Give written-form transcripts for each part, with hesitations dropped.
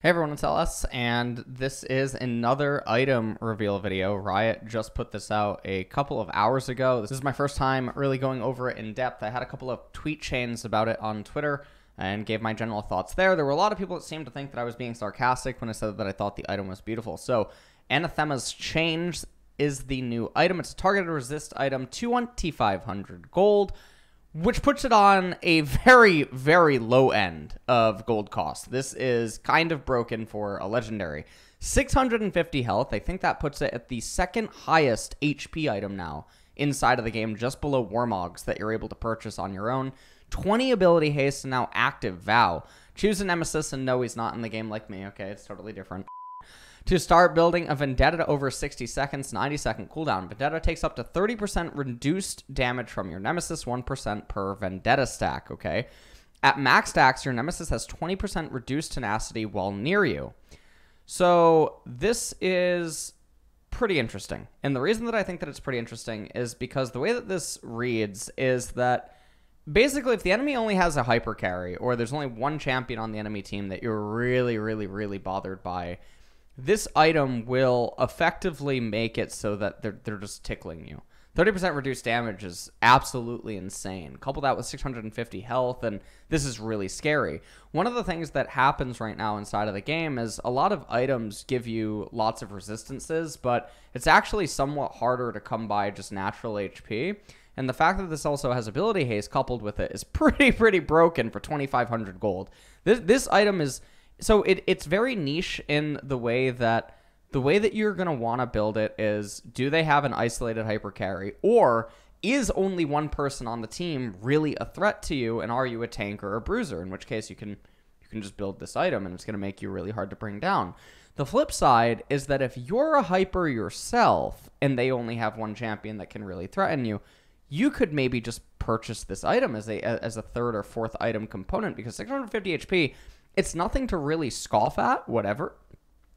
Hey everyone, it's LS, and this is another item reveal video. Riot just put this out a couple of hours ago. This is my first time really going over it in depth. I had a couple of tweet chains about it on Twitter and gave my general thoughts there. There were a lot of people that seemed to think that I was being sarcastic when I said that I thought the item was beautiful. So, Anathema's Change is the new item. It's a targeted resist item, 2,500 gold, which puts it on a very, very low end of gold cost. This is kind of broken for a legendary. 650 health. I think that puts it at the second highest HP item now inside of the game, just below Warmogs that you're able to purchase on your own. 20 ability haste and now active Vow. Choose a Nemesis and no, he's not in the game like me. Okay, it's totally different. To start building a Vendetta to over 60 seconds, 90-second cooldown. Vendetta takes up to 30% reduced damage from your Nemesis, 1% per Vendetta stack, okay? At max stacks, your Nemesis has 20% reduced tenacity while near you. So this is pretty interesting. And the reason that I think that it's pretty interesting is because the way that this reads is that basically if the enemy only has a hyper carry or there's only one champion on the enemy team that you're really bothered by, this item will effectively make it so that they're just tickling you. 30% reduced damage is absolutely insane. Couple that with 650 health, and this is really scary. One of the things that happens right now inside of the game is a lot of items give you lots of resistances, but it's actually somewhat harder to come by just natural HP. And the fact that this also has ability haste coupled with it is pretty broken for 2,500 gold. This item is... So it's very niche in the way that you're going to want to build it is, do they have an isolated hyper carry, or is only one person on the team really a threat to you, and are you a tank or a bruiser, in which case you can just build this item and it's going to make you really hard to bring down. The flip side is that if you're a hyper yourself and they only have one champion that can really threaten you, you could maybe just purchase this item as a third or fourth item component, because 650 HP, it's nothing to really scoff at, whatever.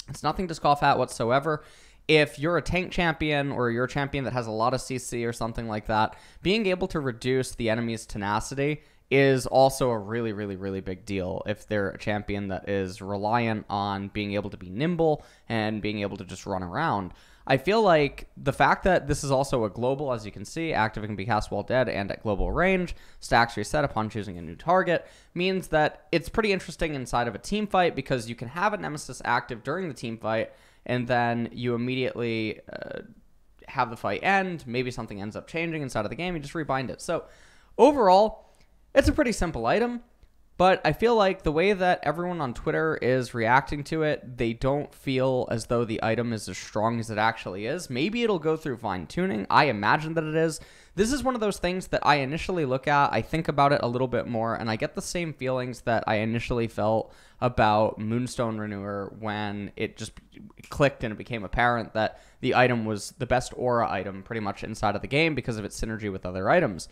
It's nothing to scoff at whatsoever. If you're a tank champion or you're a champion that has a lot of CC or something like that, being able to reduce the enemy's tenacity is also a really big deal if they're a champion that is reliant on being able to be nimble and being able to just run around. I feel like the fact that this is also a global, as you can see, active can be cast while dead and at global range, stacks reset upon choosing a new target, means that it's pretty interesting inside of a team fight because you can have a Nemesis active during the team fight and then you immediately have the fight end, maybe something ends up changing inside of the game, you just rebind it. So overall, it's a pretty simple item. But I feel like the way that everyone on Twitter is reacting to it, they don't feel as though the item is as strong as it actually is. Maybe it'll go through fine-tuning. I imagine that it is. This is one of those things that I initially look at, I think about it a little bit more, and I get the same feelings that I initially felt about Moonstone Renewer when it just clicked and it became apparent that the item was the best aura item pretty much inside of the game because of its synergy with other items.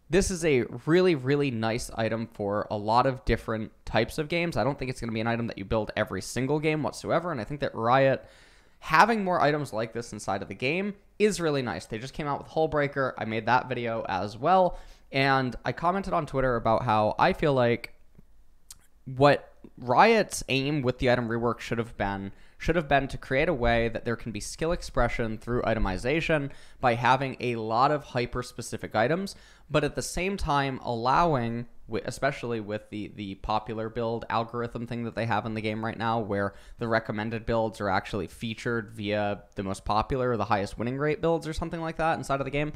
This is a really nice item for a lot of different types of games. I don't think it's going to be an item that you build every single game whatsoever, and I think that Riot having more items like this inside of the game is really nice. They just came out with Hullbreaker. I made that video as well, and I commented on Twitter about how I feel like what Riot's aim with the item rework should have been to create a way that there can be skill expression through itemization by having a lot of hyper-specific items, but at the same time allowing, especially with the popular build algorithm thing that they have in the game right now, where the recommended builds are actually featured via the most popular or the highest winning rate builds or something like that inside of the game.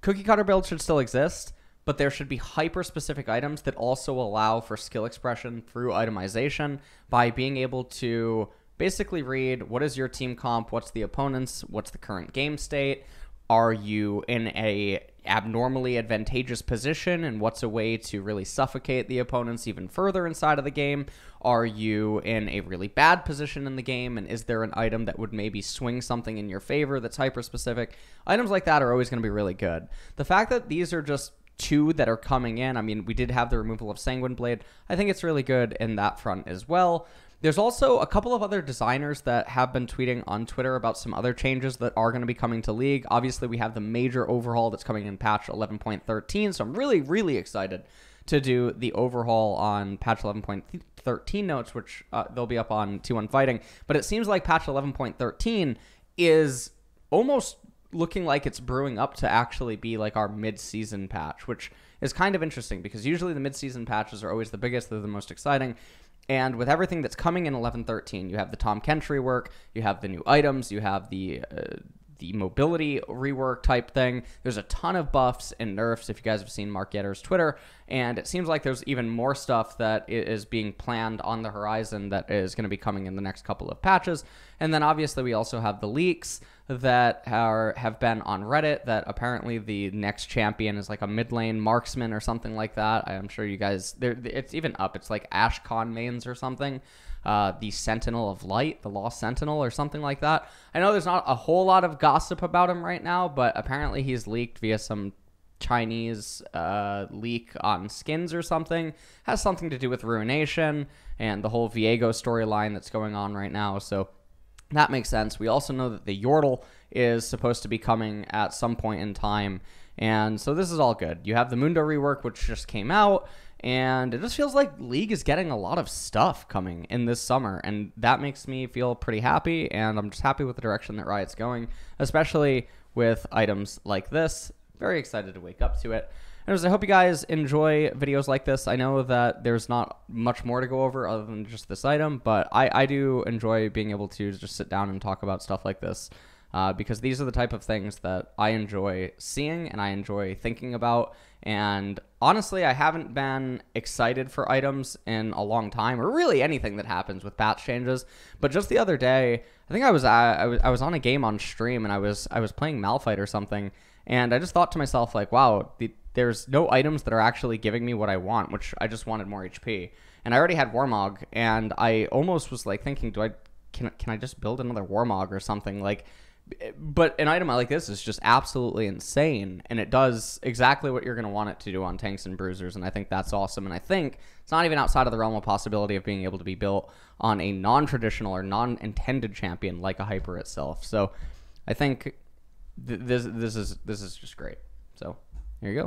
Cookie cutter builds should still exist, but there should be hyper-specific items that also allow for skill expression through itemization by being able to basically read what is your team comp, what's the opponent's, what's the current game state, are you in a abnormally advantageous position, and what's a way to really suffocate the opponents even further inside of the game, are you in a really bad position in the game, and is there an item that would maybe swing something in your favor that's hyper-specific. Items like that are always going to be really good. The fact that these are just two that are coming in, I mean, we did have the removal of Sanguine Blade, I think it's really good in that front as well. There's also a couple of other designers that have been tweeting on Twitter about some other changes that are going to be coming to League. Obviously, we have the major overhaul that's coming in patch 11.13, so I'm really excited to do the overhaul on patch 11.13 notes, which they'll be up on T1 Fighting. But it seems like patch 11.13 is almost looking like it's brewing up to actually be like our mid-season patch, which is kind of interesting because usually the mid-season patches are always the biggest, they're the most exciting. And with everything that's coming in 11.13, you have the Tom Kench rework, you have the new items, you have the mobility rework type thing. There's a ton of buffs and nerfs if you guys have seen Mark Yetter's Twitter, and it seems like there's even more stuff that is being planned on the horizon that is going to be coming in the next couple of patches. And then obviously we also have the leaks that have been on Reddit that apparently the next champion is like a mid lane marksman or something like that. I'm sure you guys, it's even up. It's like Ashcon mains or something. The Sentinel of Light, the Lost Sentinel or something like that. I know there's not a whole lot of gossip about him right now, but apparently he's leaked via some Chinese leak on skins or something. Has something to do with Ruination and the whole Viego storyline that's going on right now, so that makes sense. We also know that the Yordle is supposed to be coming at some point in time, and so this is all good. You have the Mundo rework, which just came out, and it just feels like League is getting a lot of stuff coming in this summer, and that makes me feel pretty happy, and I'm just happy with the direction that Riot's going, especially with items like this. Very excited to wake up to it. Anyways, I hope you guys enjoy videos like this. I know that there's not much more to go over other than just this item, but I do enjoy being able to just sit down and talk about stuff like this because these are the type of things that I enjoy seeing and I enjoy thinking about. And honestly, I haven't been excited for items in a long time, or really anything that happens with patch changes. But just the other day, I think I was on a game on stream and I was playing Malphite or something, and I just thought to myself like, wow, there's no items that are actually giving me what I want, which I just wanted more HP. And I already had Warmog, and I almost was like thinking, can I just build another Warmog or something? Like, but an item like this is just absolutely insane, and it does exactly what you're going to want it to do on tanks and bruisers, and I think that's awesome. And I think it's not even outside of the realm of possibility of being able to be built on a non-traditional or non-intended champion like a Hyper itself. So I think this is just great. So here you go.